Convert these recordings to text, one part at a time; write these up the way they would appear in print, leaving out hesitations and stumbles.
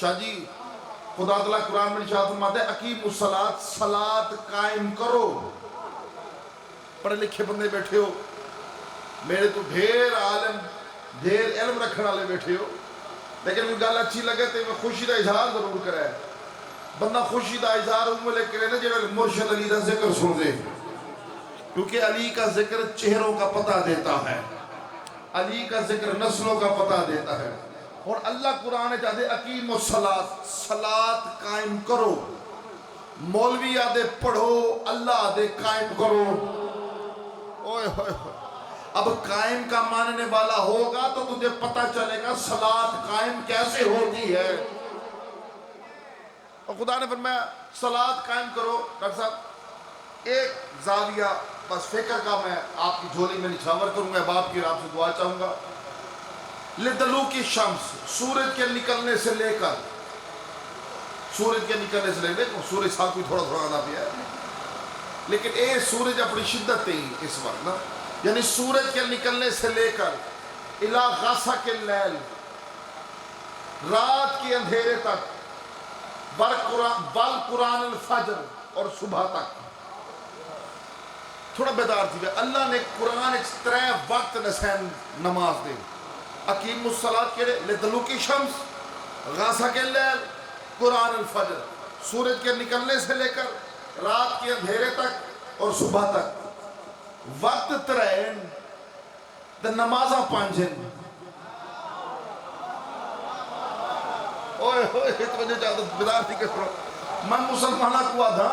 شاہ جی خدا تعالیٰ قرآن میں ارشاد فرماتا ہے اقیم الصلاۃ، صلاۃ قائم کرو. پڑھے لکھے بندے بیٹھے ہو، میرے تو ڈھیر عالم ڈھیر علم رکھنے والے بیٹھے ہو، لیکن کوئی گل اچھی لگے تو میں خوشی کا اظہار ضرور کرے. بندہ خوشی کا اظہار ملے کرے نا جب مرشد علی کا ذکر سن دے، کیونکہ علی کا ذکر چہروں کا پتہ دیتا ہے، علی کا ذکر نسلوں کا پتہ دیتا ہے. اور اللہ قرآن چاہتے اقیم الصلاۃ، صلاۃ قائم کرو. مولوی آدھے پڑھو، اللہ آدھے قائم کرو. اوئے ہوئے ہوئے. اب قائم کا ماننے والا ہوگا تو تجھے پتہ چلے گا صلاۃ قائم کیسے ہوتی ہے. اور خدا نے فرمایا صلاۃ قائم کرو. ڈاکٹر صاحب ایک زاویہ بس فکر کا میں آپ کی جھولی میں نچھاور کروں گا، باپ کی آپ سے دعا چاہوں گا. لدلوک الشمس، سورج کے نکلنے سے لے کر، سورج کے نکلنے سے لے کر سورج ساتھ بھی تھوڑا تھوڑا آنا بھی ہے، لیکن اے سورج اپنی شدت ہی اس وقت نا، یعنی سورج کے نکلنے سے لے کر الی غسق اللیل، رات کے اندھیرے تک، والقرآن الفجر، اور صبح تک. تھوڑا بیدار تھی اللہ نے قرآن ترے وقت نسین نماز دے. اقیم الصلاۃ کے لدلوک الشمس، غسق اللیل، قرآن الفجر، سورج کے نکلنے سے لے کر رات کے اندھیرے تک اور صبح تک. وقت ترین تے نمازاں پانچیں. اوئے ہوئے توجہ چاہتا بیدار تھی کس طرح. میں مسلمانہ کو آدھا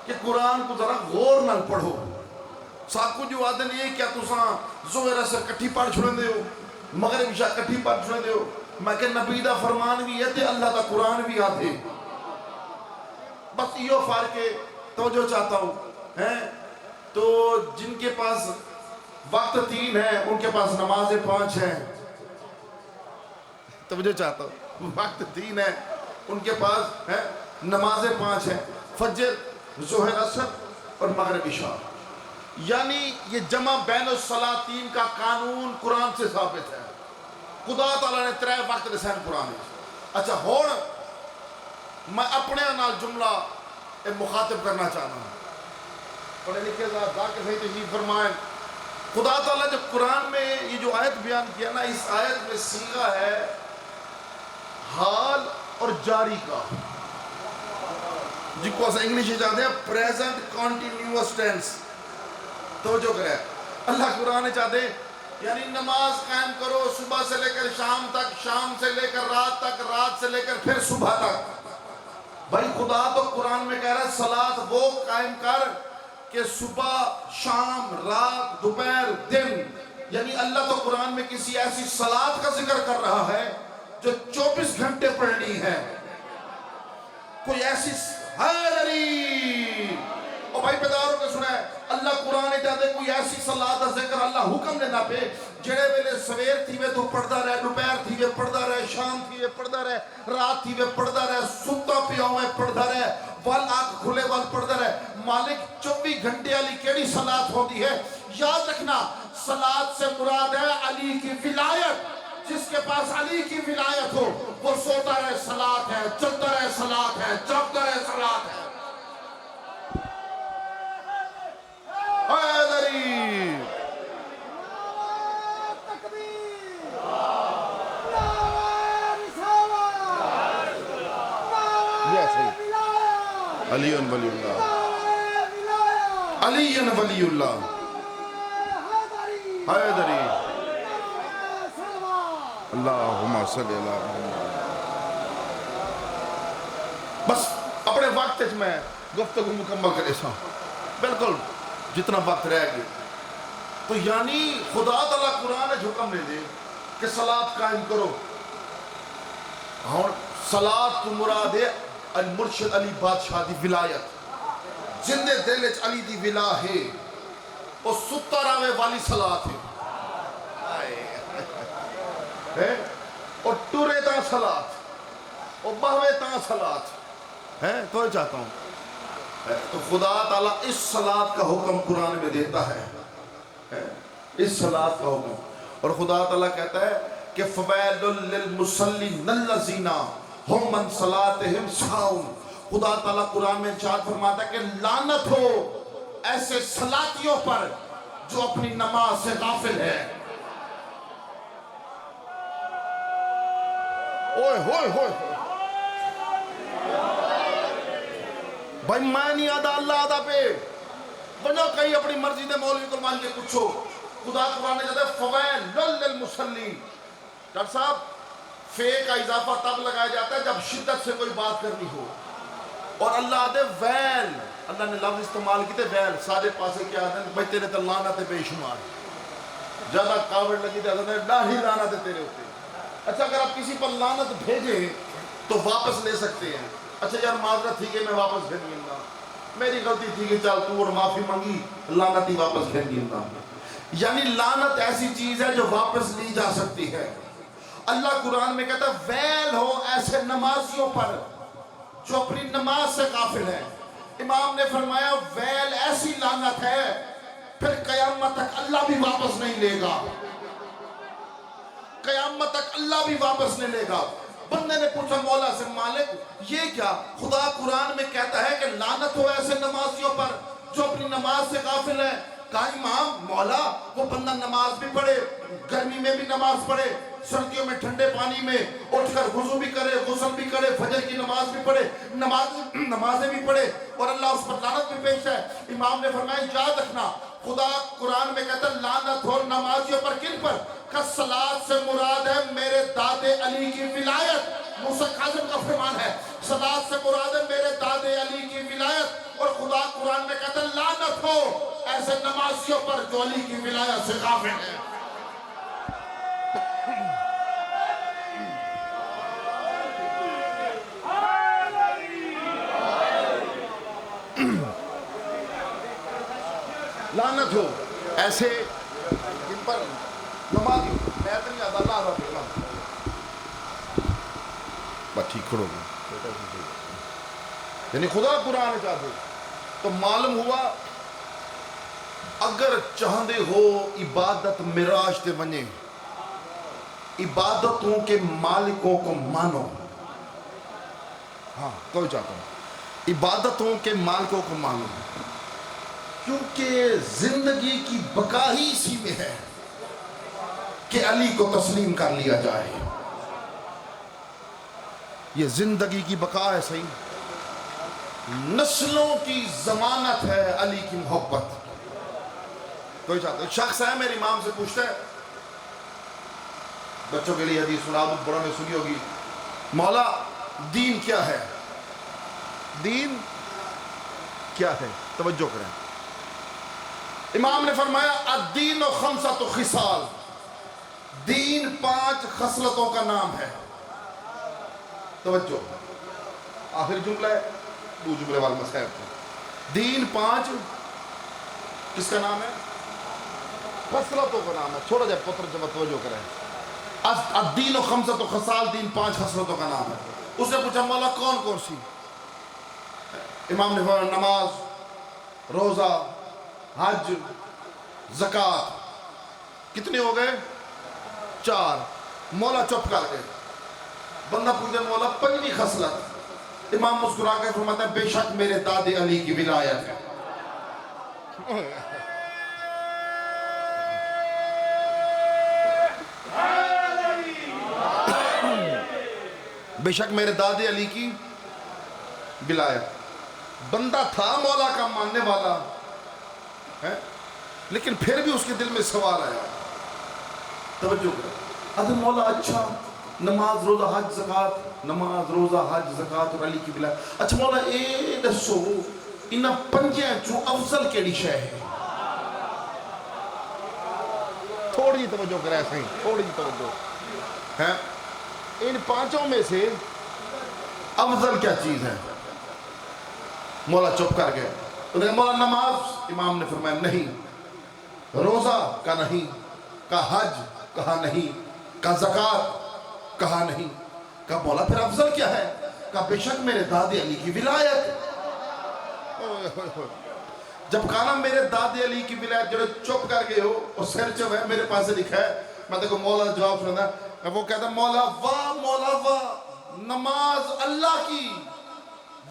کہ قرآن کو ذرا غور نہ پڑھو. ساکو جو آدھے نہیں کیا تساں ظہر اثر کٹھی پڑھ چھوڑیں دے ہو، مغرب عشاء کٹھی پڑھ چھوڑیں دے ہو. میں کہ نبی دا فرمان بھی ہے تے اللہ دا قرآن بھی آدھے. بس یہ فرق ہے. توجہ چاہتا ہوں تو جن کے پاس وقت 3 ہے ان کے پاس نمازیں 5 ہیں. توجہ چاہتا ہوں وقت 3 ہے ان کے پاس نمازیں 5 ہیں، فجر، ظہر، عصر اور مغرب عشاء. یعنی یہ جمع بین الصلاتین کا قانون قرآن سے ثابت ہے. خدا تعالیٰ نے 3 وقت رسین قرآن. اچھا ہون میں اپنے نال جملہ مخاطب کرنا چاہنا ہوں. پڑھے لکھے ذاکر صحیح تشریف فرمائیں. خدا تعالیٰ جب قرآن میں یہ جو آیت بیان کیا نا، اس آیت میں صیغہ ہے حال اور جاری کا، جن کو اسے انگلش چاہتے ہیں پریزنٹ کنٹینیوس ٹینس. توجہ کرے اللہ قرآن چاہتے ہیں یعنی نماز قائم کرو صبح سے لے کر شام تک، شام سے لے کر رات تک، رات سے لے کر پھر صبح تک. بھائی خدا تو قرآن میں کہہ رہا ہے صلاۃ وہ قائم کر کہ صبح، شام، رات، دوپہر، دن. یعنی اللہ تو قرآن میں کسی ایسی صلاۃ کا ذکر کر رہا ہے جو 24 گھنٹے پڑھنی ہے. کوئی ایسی اور بھائی بیداروں کے سنیں اللہ قرآن چاہتے کوئی ایسی صلاۃ کا ذکر اللہ حکم دینا پہ جڑے ویلے سویر تھی وے تو پڑھدا رہے، دوپہر تھی وے پڑھدا رہے، شام تھی وے پڑھدا رہے، رات تھی وے پڑھدا رہے، ستا پیا ہوئے پڑھدا رہے، وال آنکھ کھلے وال پڑھدا رہے. مالک 24 گھنٹے علی کیڑی صلاۃ ہوتی ہے؟ یاد رکھنا صلاۃ سے مراد ہے علی کی ولایت. جس کے پاس علی کی ولایت ہو وہ سوتا رہے صلاۃ ہے، چلتا رہے صلاۃ ہے، جاگتا رہے صلاۃ ہے. حیدری علی ولی اللہ، علی ولی اللہ، حیدری اللہم صلی اللہ علیہ. بس اپنے وقت میں گفتگو مکمل کرے سا بالکل جتنا وقت رہ گیا. تو یعنی خدا تعالیٰ قرآن حکم دے دے کہ صلاۃ قائم کرو. اور صلاۃ تو مراد ہے المرشد علی بادشاہ دی ولایت. جن دے دل وچ علی دی ولا ہے وہ ستا راوے والی صلاۃ ہے. اور ٹورے تا صلاۃ اور بہوے تا صلاۃ ہے. تو یہ چاہتا ہوں تو خدا تعالیٰ اس صلاۃ کا حکم قرآن میں دیتا ہے، اس صلاۃ کا حکم. اور خدا تعالیٰ کہتا ہے کہ فویل للمصلین الذین ہم من صلاتہم ساہون۔ خدا تعالیٰ قرآن میں ارشاد فرماتا ہے کہ لعنت ہو ایسے صلاتیوں پر جو اپنی نماز سے غافل ہے۔ اوئے ہوئے ہوئے بھائی میں نہیں آدھا اللہ آدھا پہ بنو کہیں اپنی مرضی دے مولوی کو مان کے پوچھو۔ خدا قرآن نے کہتا ہے فویل للمصلین۔ ڈاکٹر صاحب فے کا اضافہ تب لگایا جاتا ہے جب شدت سے کوئی بات کرنی ہو، اور اللہ آدھے ویل، اللہ نے لفظ استعمال کیتے ویل، سارے پاسے کیا آدھے بھائی تیرے تو لعنت بے شمار، زیادہ کاوڑ لگی تھے آدھے لاہی لعنت تیرے ہوتے۔ اچھا اگر آپ کسی پر لعنت بھیجیں تو واپس لے سکتے ہیں، اچھا یار معذرت تھی کہ میں واپس بھیج گا، میری غلطی تھی کہ چل تو اور معافی مانگی، لعنت ہی واپس بھیج گا۔ یعنی لعنت ایسی چیز ہے جو واپس لی جا سکتی ہے۔ اللہ قرآن میں کہتا ہے ویل ہو ایسے نمازیوں پر جو اپنی نماز سے غافل ہے۔ امام نے فرمایا ویل ایسی لعنت ہے پھر قیامت تک اللہ بھی واپس نہیں لے گا، قیامت تک اللہ بھی واپس نہیں لے گا۔ بندے نے پوچھا مولا سے مالک یہ کیا؟ خدا قرآن میں کہتا ہے کہ لعنت ہو ایسے نمازیوں پر جو اپنی نماز سے غافل ہے۔ کہا امام مولا وہ بندہ نماز بھی پڑھے، گرمی میں بھی نماز پڑھے، سردیوں میں ٹھنڈے پانی میں اٹھ کر وضو بھی کرے، غسل بھی کرے، فجر کی نماز بھی پڑھے، نمازیں بھی پڑھے، اور اللہ اس پر لعنت بھی پیش ہے۔ امام نے فرمایا یاد رکھنا خدا قرآن میں کہتا ہے لعنت ہو نمازیوں پر، کن پر؟ صلاۃ سے مراد ہے میرے دادے علی کی ولایت۔ موسیٰ کاظم کا فرمان ہے صلاۃ سے مراد ہے میرے دادے علی کی ولایت، اور خدا قرآن میں کہتا ہے لعنت ہو ایسے نمازیوں پر جو علی کی ولایت سے غافل ہیں۔ لعنت ہو ایسے جن پر نمازی، میں تو نہیں آتا اللہ آدھا پہلا بات ٹھیک کھڑو گا، یعنی خدا قرآن چاہتے تو معلوم ہوا اگر چاہندے ہو عبادت معراج تے بنے، عبادتوں کے مالکوں کو مانو، ہاں تو چاہتا ہوں عبادتوں کے مالکوں کو مانو، کیونکہ زندگی کی بقا ہی اسی میں ہے کہ علی کو تسلیم کر لیا جائے۔ یہ زندگی کی بقا ہے، صحیح نسلوں کی ضمانت ہے علی کی محبت۔ کوئی چاہتا ہے شخص ہے میرے امام سے پوچھتا ہے، بچوں کے لیے حدیث سنا، بڑوں نے سنی ہوگی، مولا دین کیا ہے؟ دین کیا ہے؟ توجہ کریں، امام نے فرمایا الدین خمسۃ خصال، دین 5 خصلتوں کا نام ہے۔ توجہ، آخر جملہ ہے، دو جملے والے مسائب تھے۔ دین 5 کس کا نام ہے؟ خصلتوں کا نام ہے۔ چھوڑا جائے پتر جب توجہ کریں، الدین خمسۃ خصال، دین 5 خصلتوں کا نام ہے۔ اس نے پوچھا مولا کون کون سی؟ امام نے فرمایا نماز، روزہ، حج، زکوٰۃ۔ کتنے ہو گئے؟ 4۔ مولا چپ کر گئے۔ بندہ پوچھے مولا 5ویں خصلت؟ امام مسکرا کے فرماتا ہے بے شک میرے دادے علی کی ولایت ہے۔ بے شک میرے دادے علی کی ولایت۔ بندہ تھا مولا کا ماننے والا ہے، لیکن پھر بھی اس کے دل میں سوال آیا۔ توجہ کرو، ادھر مولا اچھا نماز روزہ حج زکوٰۃ، نماز روزہ حج زکوٰۃ اور علی کی ولایت، اچھا مولا اے دسو انہاں 5 چوں افضل کیڑی شے ہے؟ تھوڑی توجہ کرے، صحیح تھوڑی توجہ ہے، ان 5 میں سے افضل کیا چیز ہے؟ مولا چپ کر گئے۔ تو دیکھا مولا نماز، امام نے فرمایا نہیں، روزہ کا نہیں، کا حج کہا نہیں، کا زکوٰۃ کہا نہیں، کہا مولا پھر افضل کیا ہے؟ کہا بے شک میرے دادے علی کی ولایت۔ جب کہا نا میرے دادے علی کی ولایت، جو چپ کر گئے ہو اور سر چپ ہے، میرے پاس لکھا ہے، میں دیکھو مولا جواب سنتا ہے، وہ کہتا ہے مولا واہ مولا واہ، نماز اللہ کی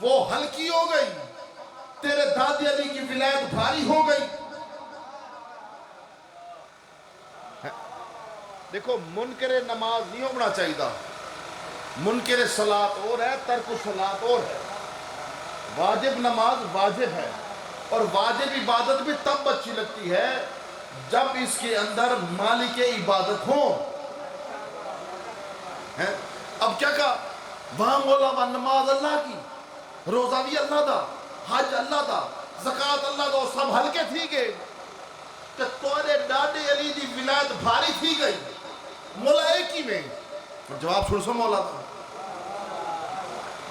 وہ ہلکی ہو گئی، تیرے دادی علی کی ولایت بھاری ہو گئی۔ دیکھو منکر نماز نہیں ہونا چاہیے، منکر صلاۃ اور ہے، ترک صلاۃ اور ہے۔ واجب نماز واجب ہے، اور واجب عبادت بھی تب اچھی لگتی ہے جب اس کے اندر مالک عبادت ہو۔ اب کیا کہا وہاں مولا و نماز اللہ کی، روزہ بھی اللہ دا، حج اللہ دا، زکوٰۃ اللہ دا، سب ہلکے تھی گئے کہ تورے ڈاڈے علی دی ولایت بھاری تھی گئی، مولا ایک ہی میں۔ جواب چھوڑ سو مولا دا،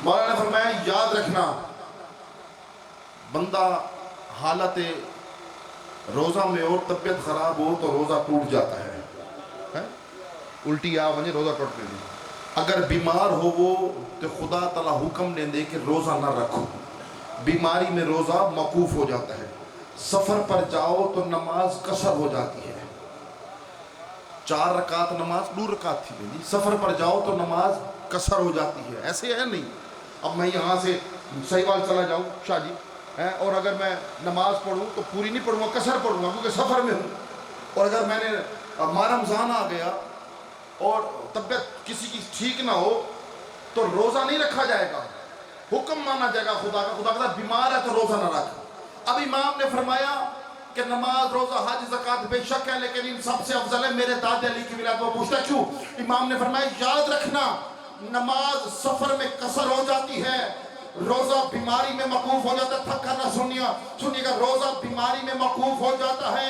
مولا نے فرمایا یاد رکھنا بندہ حالت روزہ میں اور طبیعت خراب ہو تو روزہ ٹوٹ جاتا ہے، الٹی آ ونجے روزہ ٹوٹ گئی۔ اگر بیمار ہو وہ تو خدا تعالیٰ حکم دیں دے کہ روزہ نہ رکھو، بیماری میں روزہ موقوف ہو جاتا ہے۔ سفر پر جاؤ تو نماز قصر ہو جاتی ہے، 4 رکعت نماز 2 رکعت تھی، سفر پر جاؤ تو نماز قصر ہو جاتی ہے۔ ایسے ہے نہیں اب میں یہاں سے سہیوال چلا جاؤں شاہ جی، اور اگر میں نماز پڑھوں تو پوری نہیں پڑھوں گا، قصر پڑھوں گا کیونکہ سفر میں ہوں۔ اور اگر میں نے ماہ رمضان آ گیا اور طبیعت کسی کی ٹھیک نہ ہو تو روزہ نہیں رکھا جائے گا، حکم مانا جائے گا خدا کا، خدا کا بیمار ہے تو روزہ نہ رکھ۔ اب امام نے فرمایا کہ نماز روزہ حج زکوٰۃ بے شک ہے، لیکن ان سب سے افضل ہے میرے دادے علی کی ولایت۔ وہ پوچھتا کیوں؟ امام نے فرمایا یاد رکھنا نماز سفر میں قصر ہو جاتی ہے، روزہ بیماری میں موقوف ہو جاتا ہے۔ تھک کر نہ سنیے گا، روزہ بیماری میں موقوف ہو جاتا ہے،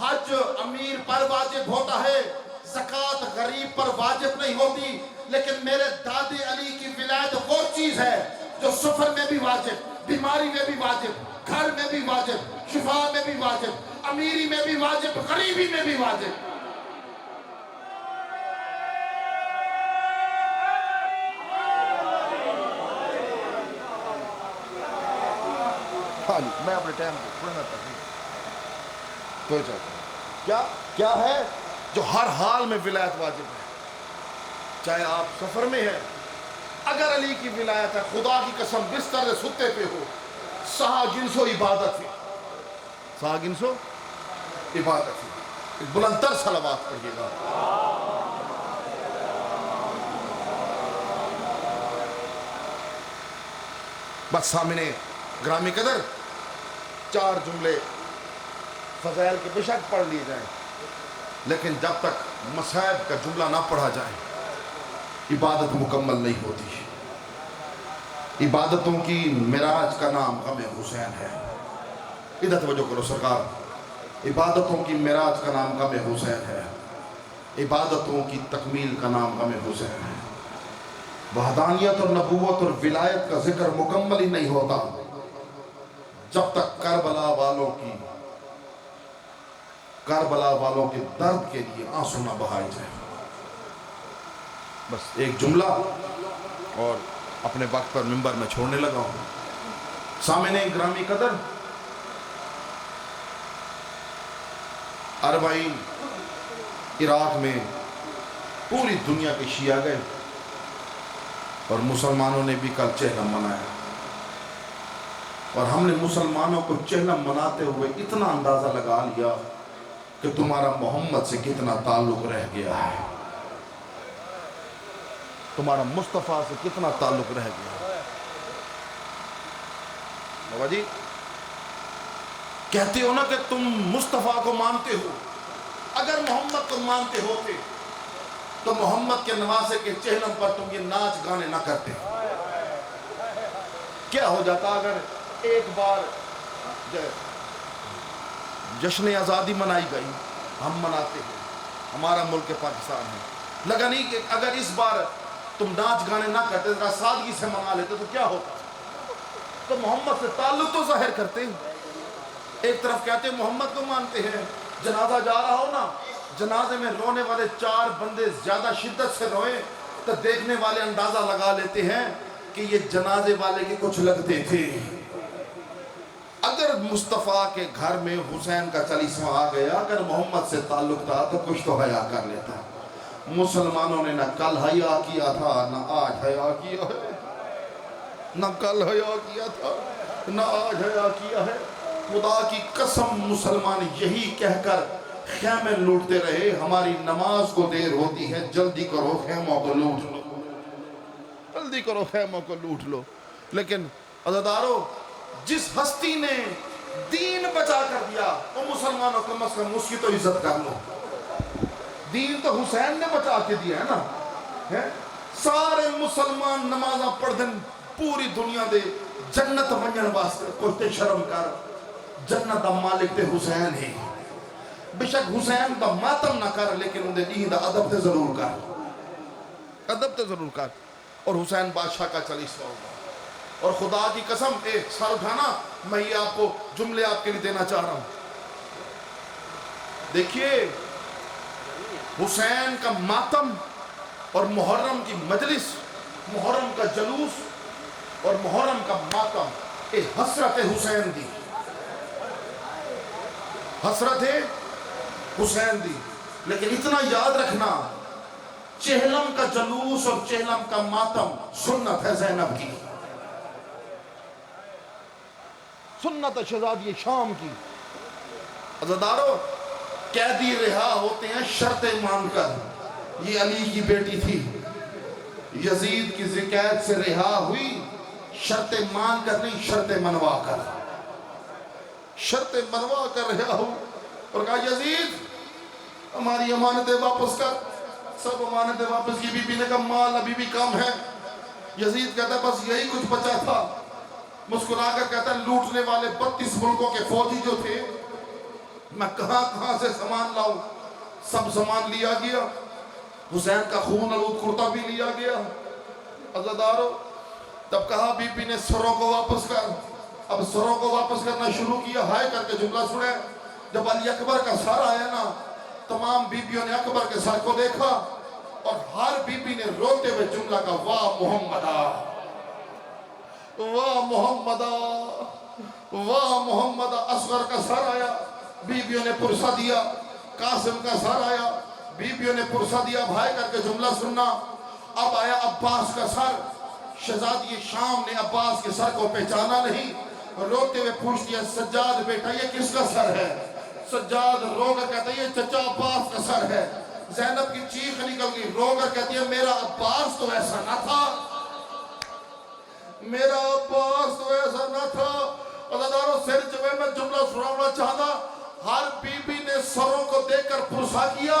حج امیر پر واجب ہوتا ہے، زکوٰۃ غریب پر واجب نہیں ہوتی، لیکن میرے دادے علی کی ولایت وہ چیز ہے جو سفر میں بھی واجب، بیماری میں بھی واجب، گھر میں بھی واجب، شفا میں بھی واجب، امیری میں بھی واجب، غریبی میں بھی واجب۔ میں اپنے ٹائم کو پڑھنا چاہتا ہوں کیا ہے جو ہر حال میں ولایت واجب ہے، چاہے آپ سفر میں ہیں۔ اگر علی کی ولایت ہے خدا کی قسم بستر سے ستے پہ ہو، سہا گنسو عبادت ہے، سہا گنسو عبادت ہے۔ بلندر صلوات پڑھیے گا۔ بس سامنے گرامی قدر 4 جملے فضائل کے بے شک پڑھ لیے جائیں، لیکن جب تک مصائب کا جملہ نہ پڑھا جائے عبادت مکمل نہیں ہوتی۔ عبادتوں کی معراج کا نام غم حسین ہے۔ ادھر توجہ کرو سرکار، عبادتوں کی معراج کا نام غم حسین ہے، عبادتوں کی تکمیل کا نام غم حسین ہے۔ وحدانیت اور نبوت اور ولایت کا ذکر مکمل ہی نہیں ہوتا جب تک کربلا والوں کے درد کے لیے آنسو نہ بہائے جائے۔ بس ایک جملہ اور اپنے وقت پر منبر میں چھوڑنے لگا ہوں۔ سامعین گرامی قدر، اربعین عراق میں پوری دنیا کے شیعہ گئے اور مسلمانوں نے بھی کل چہلم منایا، اور ہم نے مسلمانوں کو چہلم مناتے ہوئے اتنا اندازہ لگا لیا کہ تمہارا محمد سے کتنا تعلق رہ گیا ہے، تمہارا مصطفیٰ سے کتنا تعلق رہ گیا ہے۔ بابا جی کہتے ہو نا کہ تم مصطفیٰ کو مانتے ہو، اگر محمد کو مانتے ہوتے تو محمد کے نواسے کے چہلم پر تم یہ ناچ گانے نہ کرتے۔ کیا ہو جاتا اگر ایک بار جشن آزادی منائی گئی، ہم مناتے ہیں، ہمارا ملک پاکستان ہے، لگا نہیں کہ اگر اس بار تم ناچ گانے نہ کرتے، ذرا سادگی سے منا لیتے تو کیا ہوتا؟ تو محمد سے تعلق تو ظاہر کرتے ہیں۔ ایک طرف کہتے ہیں محمد کو مانتے ہیں، جنازہ جا رہا ہو نا، جنازے میں رونے والے 4 بندے زیادہ شدت سے روئے تو دیکھنے والے اندازہ لگا لیتے ہیں کہ یہ جنازے والے کے کچھ لگتے تھے۔ اگر مصطفیٰ کے گھر میں حسین کا چلیسواں آ گیا، اگر محمد سے تعلق تھا تو کچھ تو حیا کر لیتا۔ مسلمانوں نے نہ کل حیا کیا تھا نہ آج حیا کیا ہے، نہ کل حیا کیا تھا نہ آج حیا کیا ہے۔ خدا کی قسم مسلمان یہی کہہ کر خیمے لوٹتے رہے، ہماری نماز کو دیر ہوتی ہے، جلدی کرو خیموں کو لوٹ لو، جلدی کرو خیموں کو لوٹ لو۔ لیکن عزیزارو، جس ہستی نے دین بچا کر دیا، وہ مسلمانوں کم از کم اس کی تو عزت کر لو۔ دین تو حسین نے بچا کے دیا ہے نا۔ سارے مسلمان نمازاں پڑھ دن پوری دنیا دے جنت ونجن واسطے کوئی شرم کر، جنت دا مالک تے حسین ہی، بے شک حسین دا ماتم نہ کر لیکن ان دے دین دا ادب تے ضرور کر، ادب تے ضرور کر۔ اور حسین بادشاہ کا چلیسوا ہوگا۔ اور خدا کی قسم، ایک سر اٹھانا، میں یہ آپ کو جملے آپ کے لیے دینا چاہ رہا ہوں۔ دیکھیے حسین کا ماتم اور محرم کی مجلس، محرم کا جلوس اور محرم کا ماتم، یہ حسرت حسین دی، حسرت حسین دی۔ لیکن اتنا یاد رکھنا، چہلم کا جلوس اور چہلم کا ماتم سنت ہے زینب کی، سنت شہزادی شام کی۔ عزیزارو، قیدی رہا ہوتے ہیں شرط مان کر، یہ علی کی بیٹی تھی، یزید کی قید سے رہا ہوئی شرط مان کر نہیں، شرط منوا کر، شرط منوا کر رہا ہوں۔ اور کہا یزید ہماری امانتیں واپس کر، سب امانتیں واپس کی۔ بی بی نے کہا مال ابھی بھی کم ہے۔ یزید کہتا ہے بس یہی کچھ بچا تھا، مسکرا کر کہتا ہے لوٹنے والے 32 ملکوں کے فوجی جو تھے، میں کہاں کہاں سے سامان لاؤں، سب سامان لیا گیا، حسین کا خون آلود کرتا بھی لیا گیا۔ عزیزارو، تب کہا بی بی نے سروں کو واپس کر۔ اب سروں کو واپس کرنا شروع کیا، ہائے کر کے جملہ سنے۔ جب علی اکبر کا سر آیا نا، تمام بی بیوں نے اکبر کے سر کو دیکھا اور ہر بی بی نے روتے ہوئے جملہ کا واہ محمدہ، واہ محمدہ، واہ محمدہ۔ اصغر کا سر آیا، بی بیوں نے پرسہ دیا۔ قاسم کا سر آیا، بی بیوں نے پرسہ دیا۔ بھائی کر کے جملہ سننا۔ اب آیا عباس کا سر، شہزادی شام نے عباس کے سر کو پہچانا نہیں، روتے ہوئے پوچھتی ہے سجاد بیٹا یہ کس کا سر ہے؟ سجاد رو کر کہتا ہے یہ چچا عباس کا سر ہے۔ زینب کی چیخ نکل گئی، رو کر کہتی ہے میرا عباس تو ایسا نہ تھا، میرا عباس تو ایسا نہ تھا۔ عزیزارو، سر جب میں جملہ سنانا چاہتا، ہر بی بی نے سروں کو دیکھ کر پرسا کیا،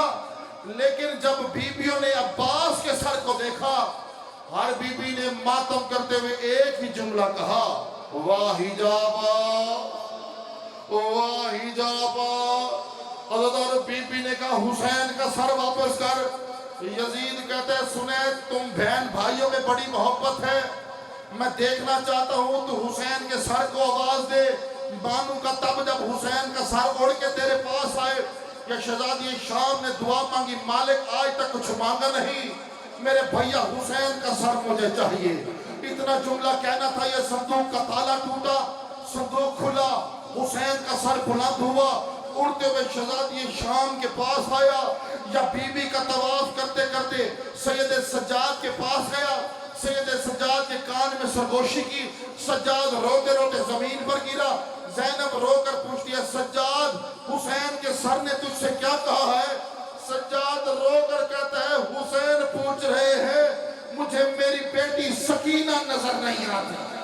لیکن جب بی بیوں نے عباس کے سر کو دیکھا، ہر بی بی نے ماتم کرتے ہوئے ایک ہی جملہ کہا، واہ حجابا، واہ حجابا۔ عزیزارو، بی بی نے کہا حسین کا سر واپس کر۔ یزید کہتے ہیں سنے تم بہن بھائیوں میں بڑی محبت ہے، میں دیکھنا چاہتا ہوں تو حسین کے سر کو آواز دے۔ بانو کا تب جب حسین کا سر اڑ کے تیرے پاس آئے، یا شہزادی شام نے دعا مانگی مالک آج تک کچھ مانگا نہیں، میرے بھیا حسین کا سر مجھے چاہیے۔ اتنا جملہ کہنا تھا، یہ صندوق کا تالا ٹوٹا، صندوق کھلا، حسین کا سر بلند ہوا، اڑتے ہوئے شہزادی شام کے پاس آیا، یا بی بی کا طواف کرتے کرتے سید سجاد کے پاس گیا، سید سجاد کے کان میں سرگوشی کی، سجاد روتے روتے زمین پر گرا۔ زینب رو کر پوچھتی ہے سجاد حسین کے سر نے تجھ سے کیا کہا ہے؟ سجاد رو کر کہتا ہے حسین پوچھ رہے ہیں مجھے میری بیٹی سکینہ نظر نہیں آتی۔